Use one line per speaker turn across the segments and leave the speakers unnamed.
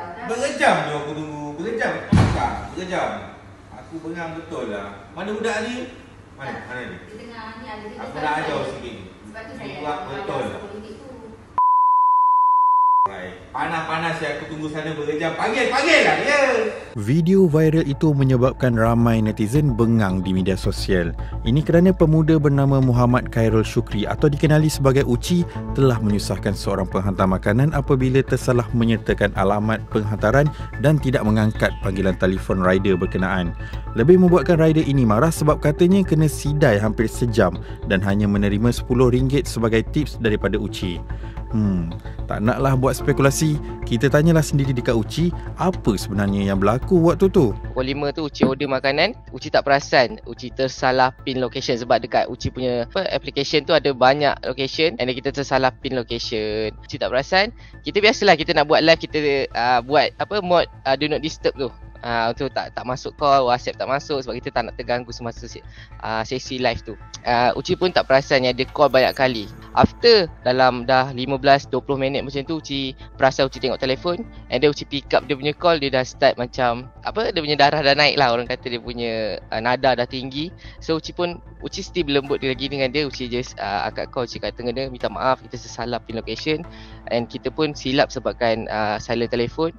Berjam je aku tunggu. Berjam. Tak, berjam. Aku bengang betul lah. Mana budak ni? Mana? Mana ni?
Di tengah ni ada.
Aku nak ajar sikit.
Sebab tu saya
buat betul lah. Panas-panas ya, aku tunggu sana berjam. Panggil lah dia.
Video viral itu menyebabkan ramai netizen bengang di media sosial. Ini kerana pemuda bernama Muhammad Khairul Shukri atau dikenali sebagai Uci telah menyusahkan seorang penghantar makanan apabila tersalah menyertakan alamat penghantaran dan tidak mengangkat panggilan telefon rider berkenaan. Lebih membuatkan rider ini marah sebab katanya kena sidai hampir sejam dan hanya menerima RM10 sebagai tips daripada Uci. Tak naklah buat spekulasi, kita tanyalah sendiri dekat Uci apa sebenarnya yang berlaku waktu tu.
Pukul 5 tu Uci order makanan, Uci tak perasan Uci tersalah pin location sebab dekat Uci punya application tu ada banyak location and kita tersalah pin location. Uci tak perasan. Kita biasalah kita nak buat live, kita buat mode do not disturb tu. Untuk tak masuk call, WhatsApp tak masuk sebab kita tak nak terganggu semasa sesi live tu. Uci pun tak perasan yang dia call banyak kali. After dalam dah 15-20 minit macam tu, Uci perasan Uci tengok telefon and then Uci pick up dia punya call. Dia dah start macam dia punya darah dah naik lah, orang kata dia punya nada dah tinggi. So Uci still berlembut lagi dengan dia. Uci just angkat call, Uci kata dengan dia, minta maaf kita tersalah pin location and kita pun silap sebabkan silent telefon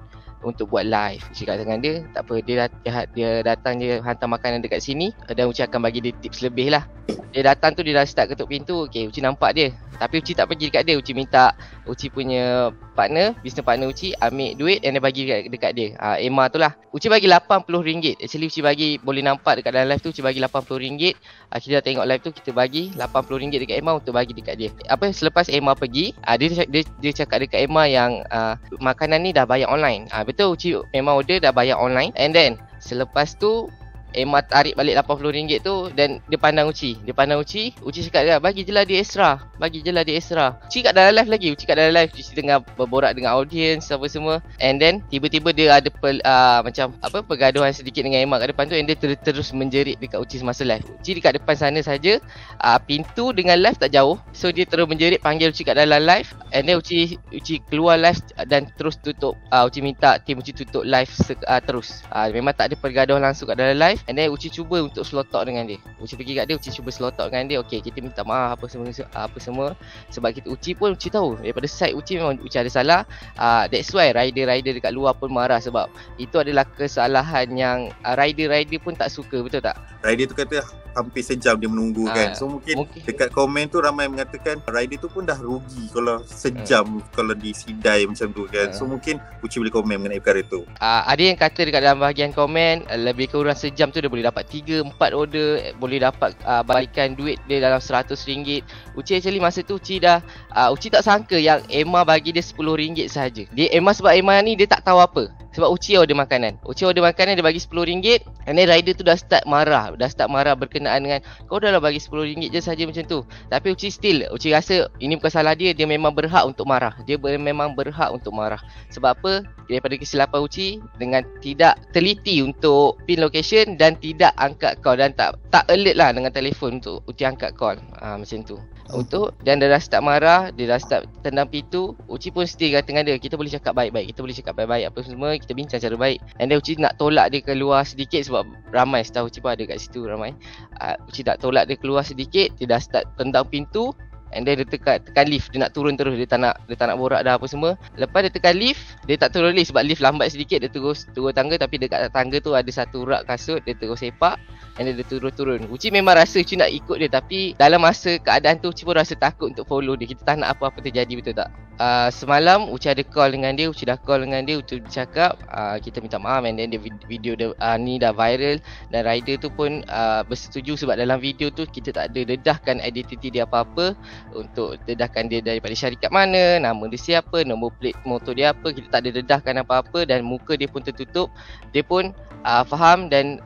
untuk buat live. Uci kata dengan dia, tak apa, dia datang je hantar makanan dekat sini dan Uci akan bagi dia tips lebih lah. Dia datang tu, dia dah start ketuk pintu. Okay, Uci nampak dia, tapi Uci tak pergi dekat dia. Uci minta Uci punya business partner Uci ambil duit dan dia bagi dekat dia. Emma tu lah. Uci bagi RM80. Actually Uci bagi, boleh nampak dekat dalam live tu, Uci bagi RM80. Kita dah tengok live tu, kita bagi RM80 dekat Emma untuk bagi dekat dia. Selepas Emma pergi, dia cakap dekat Emma yang makanan ni dah bayar online. Betul, Uci memang order dah bayar online. And then selepas tu Emma tarik balik RM80 tu dan dia pandang Uci. Uci cakap dia, bagi je lah dia extra. Uci kat dalam live lagi. Uci tengah berborak dengan audience apa semua. And then tiba-tiba dia ada pergaduhan sedikit dengan Emma kat depan tu and dia terus menjerit dekat Uci semasa live. Uci dekat depan sana saja. Pintu dengan live tak jauh. So dia terus menjerit panggil Uci kat dalam live. And then Uci keluar live dan terus tutup. Uci minta tim Uci tutup live terus. Memang tak ada pergaduhan langsung kat dalam live. And then Uci cuba untuk slow talk dengan dia. Uci pergi kat dia, Uci cuba slow talk dengan dia. Okay, kita minta maaf apa semua. Sebab Uci tahu daripada side Uci memang Uci ada salah. That's why rider dekat luar pun marah sebab itu adalah kesalahan yang rider pun tak suka, betul tak?
Rider tu kata hampir sejam dia menunggu kan. So mungkin dekat komen tu ramai mengatakan rider tu pun dah rugi kalau sejam kalau disidai macam tu kan. So mungkin Uci boleh komen mengenai perkara tu.
Ada yang kata dekat dalam bahagian komen lebih kurang sejam tu dia boleh dapat 3-4 order, boleh dapat balikan duit dia dalam RM100. Uci actually masa tu Uci tak sangka yang Emma bagi dia RM10 sahaja. Sebab Emma ni dia tak tahu apa. Sebab Uci order makanan, dia bagi RM10 and then rider tu dah start marah berkenaan dengan kau dah bagi RM10 je saja macam tu. Tapi Uci rasa ini bukan salah dia memang berhak untuk marah. Sebab apa? Daripada kesilapan Uci dengan tidak teliti untuk pin location dan tidak angkat call dan tak alert lah dengan telefon untuk Uci angkat call. Macam tu. Dan dia dah start marah, dia dah start tendang pintu. Uci pun still kata dengan dia, kita boleh cakap baik-baik apa semua, kita bincang cara baik. And then Uci nak tolak dia keluar sedikit sebab ramai, setahu Uci pun ada kat situ ramai. Uci tak tolak dia keluar sedikit, dia dah start tendang pintu. And then dia tekan lift, dia nak turun terus, dia tak nak borak dah apa semua. Lepas dia tekan lift, dia tak turun lift sebab lift lambat sedikit, dia terus turun tangga. Tapi dekat tangga tu ada satu rak kasut, dia terus sepak and then dia turun. Uci memang rasa Uci nak ikut dia, tapi dalam masa keadaan tu Uci pun rasa takut untuk follow dia. Kita tak nak apa-apa terjadi, betul tak? Semalam Uci ada call dengan dia, Uci cakap kita minta maaf. And then video dia ni dah viral dan rider tu pun bersetuju sebab dalam video tu kita tak ada dedahkan identiti dia apa-apa, untuk dedahkan dia daripada syarikat mana, nama dia siapa, nombor plate motor dia apa. Kita tak ada dedahkan apa-apa dan muka dia pun tertutup. Dia pun faham dan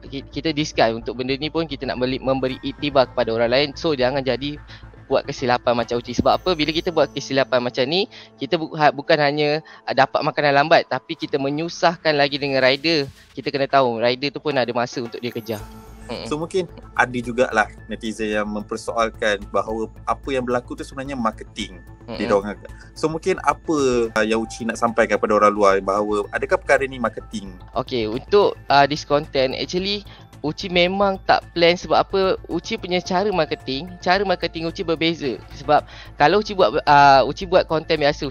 kita discuss untuk benda ni pun kita nak memberi iktibar kepada orang lain. So jangan jadi buat kesilapan macam Uci. Sebab apa? Bila kita buat kesilapan macam ni, kita bukan hanya dapat makanan lambat, tapi kita menyusahkan lagi dengan rider. Kita kena tahu rider tu pun ada masa untuk dia kejar.
So mungkin ada jugalah netizen yang mempersoalkan bahawa apa yang berlaku tu sebenarnya marketing di diorang. So mungkin apa yang Uci nak sampaikan kepada orang luar bahawa adakah perkara ni marketing?
Okay, untuk this content actually Uci memang tak plan. Sebab apa? Uci punya cara marketing Uci berbeza. Sebab kalau Uci buat konten biasa,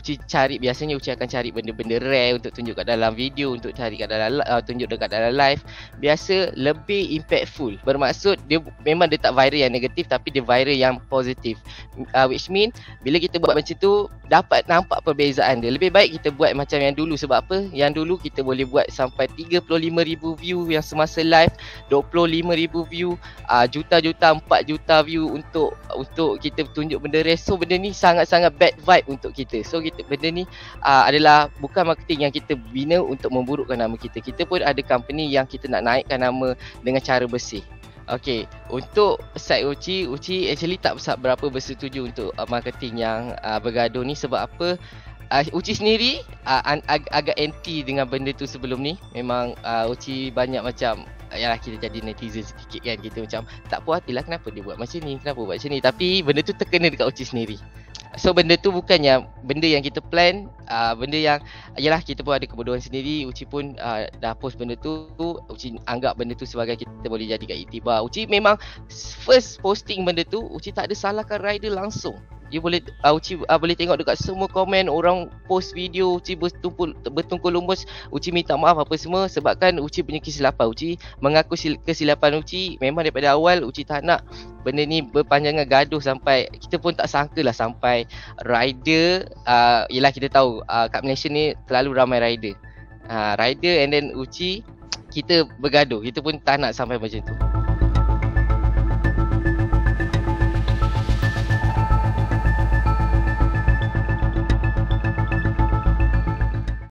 biasanya Uci akan cari benda-benda rare untuk tunjuk kat dalam video, untuk cari kat dalam tunjuk dekat dalam live. Biasa lebih impactful. Bermaksud dia memang dia tak viral yang negatif, tapi dia viral yang positif. Which mean bila kita buat macam tu dapat nampak perbezaan dia. Lebih baik kita buat macam yang dulu. Sebab apa? Yang dulu kita boleh buat sampai 35,000 view yang semasa live, 25,000 view, juta-juta, 4 juta view untuk kita tunjuk benda rare. So benda ni sangat-sangat bad vibe untuk kita. So benda ni adalah bukan marketing yang kita bina untuk memburukkan nama kita. Kita pun ada company yang kita nak naikkan nama dengan cara bersih. Okay, untuk side Uci actually tak berapa bersetuju untuk marketing yang bergaduh ni. Sebab apa? Uci sendiri agak anti dengan benda tu sebelum ni. Memang Uci banyak macam, yalah kita jadi netizen sedikit kan, kita macam tak puas hati lah kenapa dia buat macam ni, kenapa buat macam ni. Tapi benda tu terkena dekat Uci sendiri. So benda tu bukannya benda yang kita plan, benda yang yalah kita pun ada kebodohan sendiri. Uci pun dah post benda tu, Uci anggap benda tu sebagai kita boleh jadikan iktibar. Uci memang first posting benda tu, Uci tak ada salahkan rider langsung. You boleh Uci boleh tengok dekat semua komen orang post video Uci bertungkul lumus, Uci minta maaf apa semua sebabkan Uci punya kesilapan. Uci mengaku kesilapan Uci. Memang daripada awal Uci tak nak benda ni berpanjangan gaduh sampai kita pun tak sangka lah sampai rider yelah kita tahu kat Malaysia ni terlalu ramai rider and then Uci kita bergaduh. Kita pun tak nak sampai macam tu.